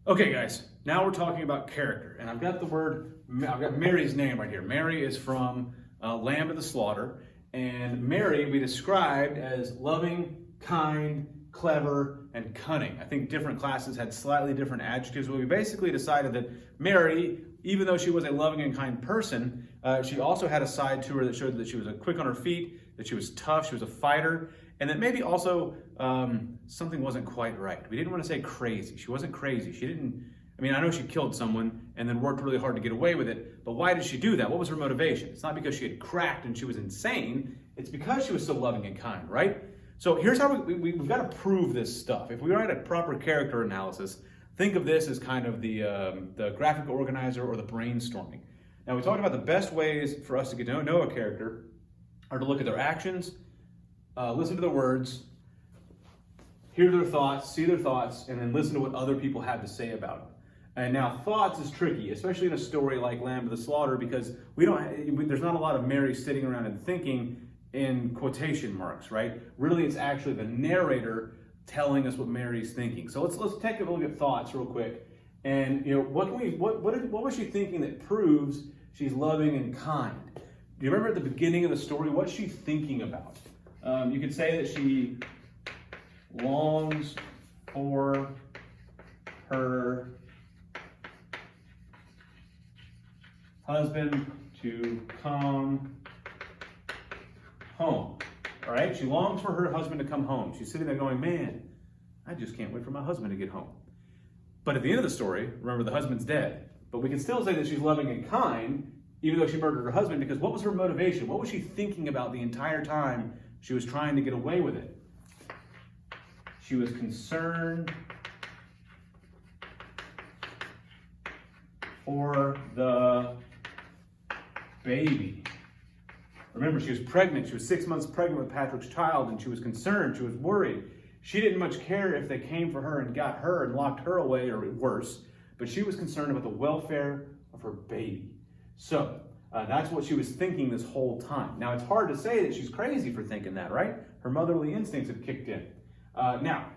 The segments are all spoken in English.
Okay, guys, now we're talking about character, and I've got Mary's name right here. Mary is from Lamb of the Slaughter, and Mary we described as loving, kind, clever, and cunning. I think different classes had slightly different adjectives, but we basically decided that Mary, even though she was a loving and kind person, she also had a side to her that showed that she was quick on her feet, that she was tough, she was a fighter, and that maybe also something wasn't quite right. We didn't want to say crazy. She wasn't crazy. I know she killed someone and then worked really hard to get away with it, but why did she do that? What was her motivation? It's not because she had cracked and she was insane. It's because she was so loving and kind, right? So here's how we've got to prove this stuff. If we write a proper character analysis, think of this as kind of the graphic organizer or the brainstorming. Now, we talked about the best ways for us to get to know a character are to look at their actions, listen to their words, hear their thoughts, see their thoughts, and then listen to what other people have to say about them. And now thoughts is tricky, especially in a story like Lamb of the Slaughter, because there's not a lot of Mary sitting around and thinking in quotation marks, right? Really, it's actually the narrator telling us what Mary's thinking. So let's take a look at thoughts real quick. And what was she thinking that proves she's loving and kind? Do you remember at the beginning of the story, what's she thinking about? You could say that she longs for her husband to come home. All right? She longs for her husband to come home. She's sitting there going, man, I just can't wait for my husband to get home. But at the end of the story, remember, the husband's dead. But we can still say that she's loving and kind, even though she murdered her husband, because what was her motivation? What was she thinking about the entire time she was trying to get away with it? She was concerned for the baby. Remember, she was pregnant. She was 6 months pregnant with Patrick's child, and she was concerned. She was worried. She didn't much care if they came for her and got her and locked her away, or worse, but she was concerned about the welfare of her baby. So that's what she was thinking this whole time. Now, it's hard to say that she's crazy for thinking that, right? Her motherly instincts have kicked in. Now,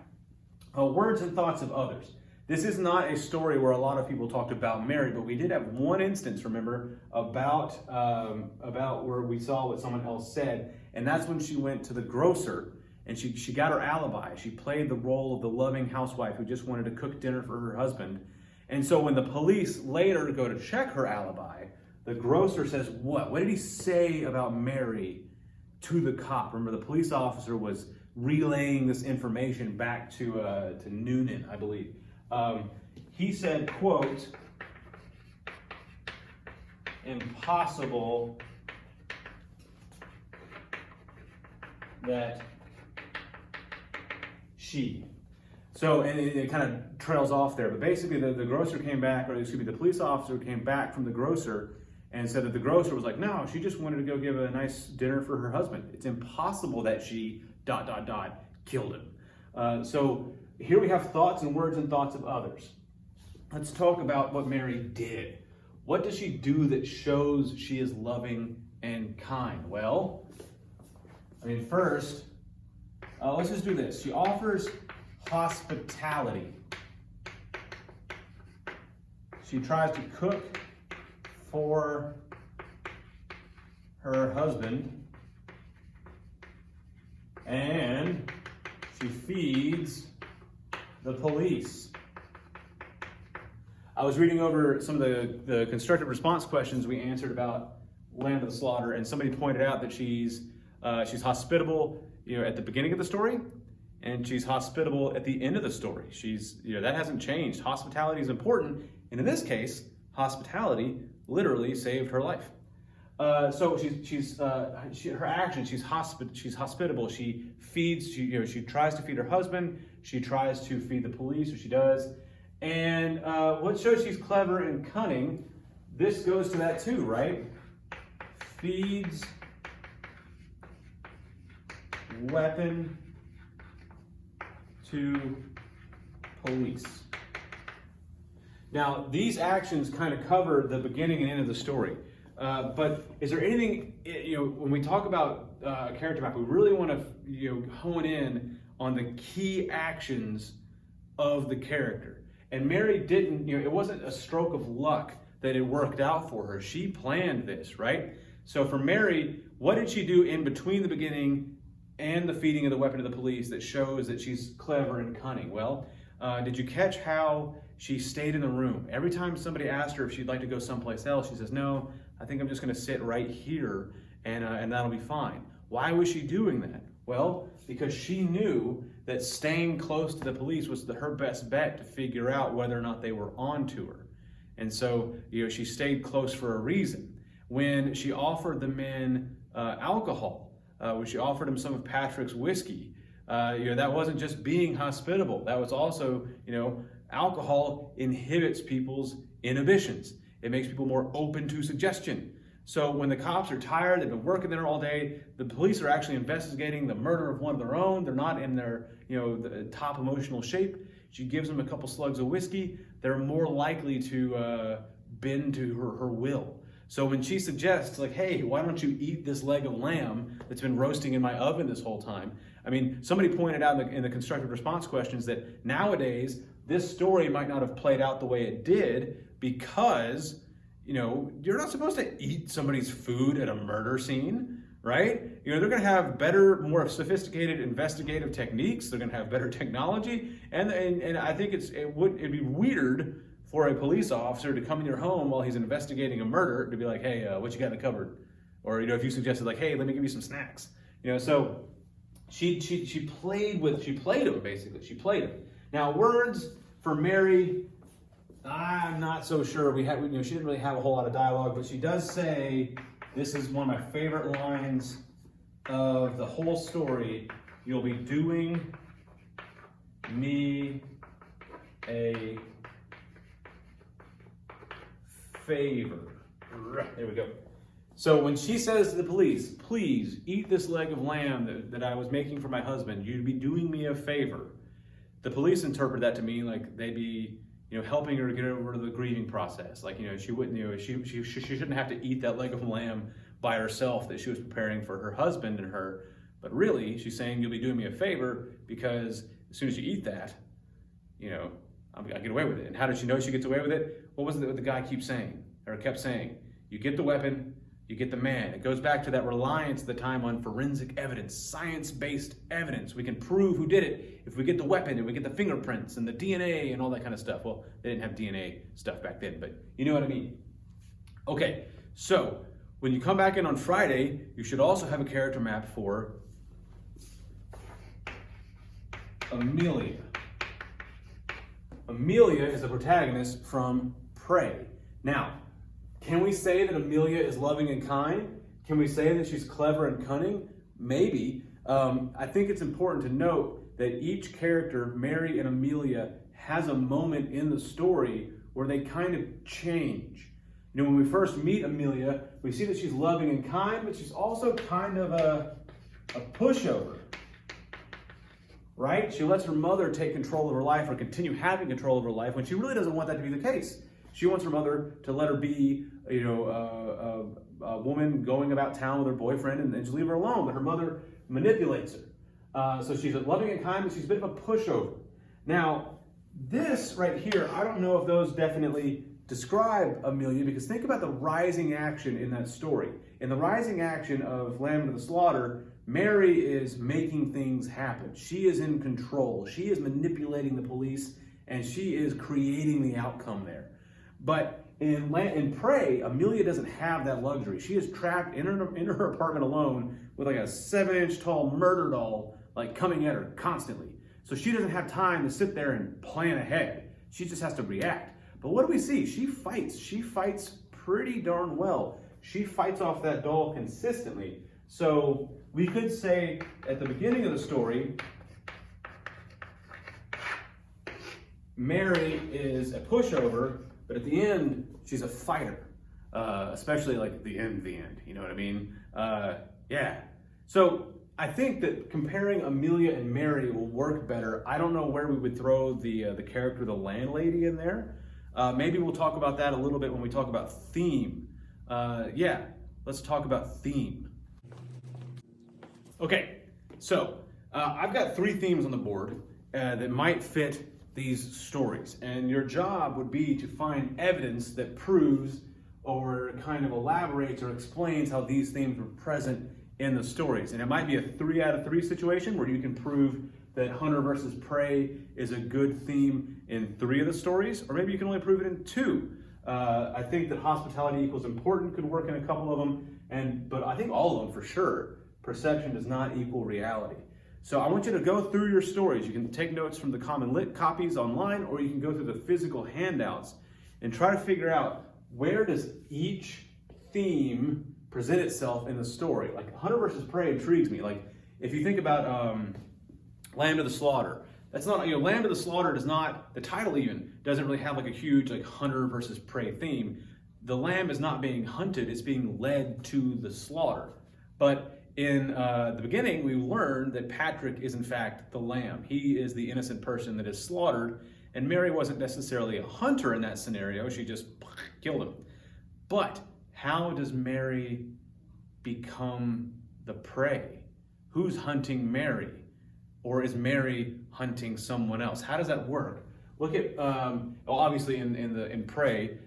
words and thoughts of others. This is not a story where a lot of people talked about Mary, but we did have one instance, remember, about where we saw what someone else said, and that's when she went to the grocer and she got her alibi. She played the role of the loving housewife who just wanted to cook dinner for her husband. And so when the police later go to check her alibi, the grocer says, what? What did he say about Mary to the cop? Remember, the police officer was relaying this information back to Noonan, I believe. He said, quote, impossible that she. So, and it kind of trails off there, but basically the grocer came back, the police officer came back from the grocer and said that the grocer was like, no, she just wanted to go give a nice dinner for her husband. It's impossible that she ... killed him. So here we have thoughts and words and thoughts of others. Let's talk about what Mary did. What does she do that shows she is loving and kind? Well, first, let's just do this. She offers hospitality. She tries to cook for her husband, and she feeds the police. I was reading over some of the constructive response questions we answered about Land of the Slaughter, and somebody pointed out that she's hospitable, at the beginning of the story, and she's hospitable at the end of the story. That hasn't changed. Hospitality is important, and in this case, hospitality literally saved her life. So her action. She's hospitable. She feeds. She tries to feed her husband. She tries to feed the police, or she does. And what shows she's clever and cunning? This goes to that too, right? Feeds weapon to police. Now, these actions kind of cover the beginning and end of the story. But is there anything, when we talk about a character map, we really want to hone in on the key actions of the character. And Mary didn't, it wasn't a stroke of luck that it worked out for her. She planned this, right? So for Mary, what did she do in between the beginning and the feeding of the weapon to the police that shows that she's clever and cunning? Well, did you catch how she stayed in the room? Every time somebody asked her if she'd like to go someplace else, she says, no, I think I'm just gonna sit right here and that'll be fine. Why was she doing that? Well, because she knew that staying close to the police was her best bet to figure out whether or not they were onto her. And so, she stayed close for a reason. When she offered the men alcohol, when she offered them some of Patrick's whiskey, that wasn't just being hospitable. That was also, alcohol inhibits people's inhibitions. It makes people more open to suggestion. So when the cops are tired, they've been working there all day, the police are actually investigating the murder of one of their own. They're not in their, the top emotional shape. She gives them a couple slugs of whiskey. They're more likely to bend to her will. So when she suggests, like, hey, why don't you eat this leg of lamb that's been roasting in my oven this whole time? I mean, somebody pointed out in the constructive response questions that nowadays this story might not have played out the way it did because, you're not supposed to eat somebody's food at a murder scene, right? They're going to have better, more sophisticated investigative techniques. They're going to have better technology, and I think it'd be weird for a police officer to come in your home while he's investigating a murder to be like, hey, what you got in the cupboard? Or if you suggested like, hey, let me give you some snacks. So she played him basically. She played him. Now words for Mary, I'm not so sure. She didn't really have a whole lot of dialogue, but she does say, this is one of my favorite lines of the whole story. You'll be doing me a favor. There we go. So when she says to the police, please eat this leg of lamb that I was making for my husband, you'd be doing me a favor. The police interpret that to mean like they'd be, helping her get over the grieving process. Like, she wouldn't, she shouldn't have to eat that leg of lamb by herself that she was preparing for her husband and her. But really, she's saying you'll be doing me a favor because as soon as you eat that, I get away with it. And how did she know she gets away with it? What was it that the guy kept saying? You get the weapon, you get the man. It goes back to that reliance at the time on forensic evidence, science-based evidence. We can prove who did it if we get the weapon and we get the fingerprints and the DNA and all that kind of stuff. Well, they didn't have DNA stuff back then, but you know what I mean. Okay, so when you come back in on Friday, you should also have a character map for Amelia. Amelia is the protagonist from Prey. Now, can we say that Amelia is loving and kind? Can we say that she's clever and cunning? Maybe. I think it's important to note that each character, Mary and Amelia, has a moment in the story where they kind of change. When we first meet Amelia, we see that she's loving and kind, but she's also kind of a pushover. Right? She lets her mother take control of her life or continue having control of her life when she really doesn't want that to be the case. She wants her mother to let her be, a woman going about town with her boyfriend and just leave her alone. But her mother manipulates her. So she's loving and kind, but she's a bit of a pushover. Now, this right here, I don't know if those definitely describe Amelia, because think about the rising action in that story. In the rising action of Lamb to the Slaughter, Mary is making things happen. She is in control. She is manipulating the police, and she is creating the outcome there. But in Prey, Amelia doesn't have that luxury. She is trapped in her apartment alone with like a 7-inch tall murder doll like coming at her constantly. So she doesn't have time to sit there and plan ahead. She just has to react. But what do we see? She fights. She fights pretty darn well. She fights off that doll consistently. So we could say at the beginning of the story, Mary is a pushover, but at the end, she's a fighter, especially like the end, you know what I mean? Yeah. So I think that comparing Amelia and Mary will work better. I don't know where we would throw the character, the landlady, in there. Maybe we'll talk about that a little bit when we talk about theme. Yeah, let's talk about theme. Okay, so I've got 3 themes on the board that might fit these stories. And your job would be to find evidence that proves or kind of elaborates or explains how these themes were present in the stories. And it might be a 3 out of 3 situation where you can prove that hunter versus prey is a good theme in 3 of the stories, or maybe you can only prove it in 2. I think that hospitality equals important could work in a couple of them, but I think all of them for sure. Perception does not equal reality. So I want you to go through your stories. You can take notes from the Common Lit copies online, or you can go through the physical handouts and try to figure out where does each theme present itself in the story. Like hunter versus prey intrigues me. Like if you think about Lamb to the Slaughter, that's not, Lamb to the Slaughter does not, the title even doesn't really have like a huge like hunter versus prey theme. The lamb is not being hunted, it's being led to the slaughter. But in the beginning, we learned that Patrick is in fact the lamb. He is the innocent person that is slaughtered, and Mary wasn't necessarily a hunter in that scenario. She just killed him. But how does Mary become the prey? Who's hunting Mary? Or is Mary hunting someone else? How does that work? Look at, obviously in Prey,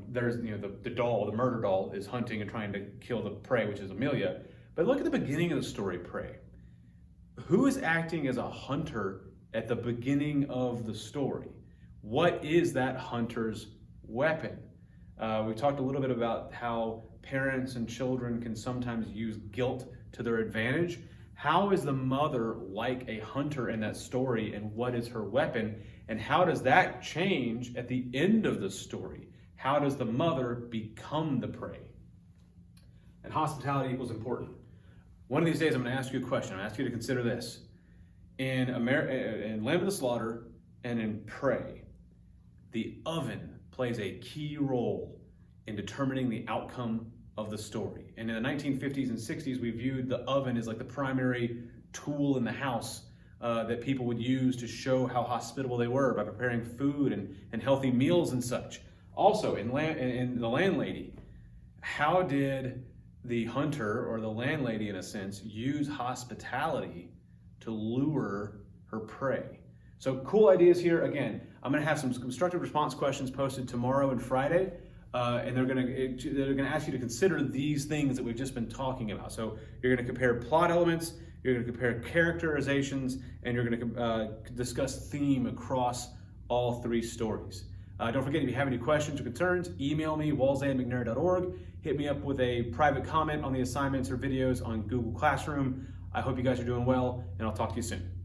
there's the doll, the murder doll, is hunting and trying to kill the prey, which is Amelia. But look at the beginning of the story, Prey. Who is acting as a hunter at the beginning of the story? What is that hunter's weapon? We talked a little bit about how parents and children can sometimes use guilt to their advantage. How is the mother like a hunter in that story, and what is her weapon? And how does that change at the end of the story? How does the mother become the prey? And hospitality equals important. One of these days I'm going to ask you a question. I'm going to ask you to consider this. In Lamb of the Slaughter and in Prey, the oven plays a key role in determining the outcome of the story. And in the 1950s and 60s, we viewed the oven as like the primary tool in the house that people would use to show how hospitable they were by preparing food and healthy meals and such. Also, in The Landlady, how did the hunter, or the landlady in a sense, use hospitality to lure her prey? So cool ideas here. Again, I'm going to have some constructive response questions posted tomorrow and Friday. And they're going to ask you to consider these things that we've just been talking about. So you're going to compare plot elements, you're going to compare characterizations, and you're going to discuss theme across all 3 stories. Don't forget, if you have any questions or concerns, email me, walzandmcnair.org. Hit me up with a private comment on the assignments or videos on Google Classroom. I hope you guys are doing well, and I'll talk to you soon.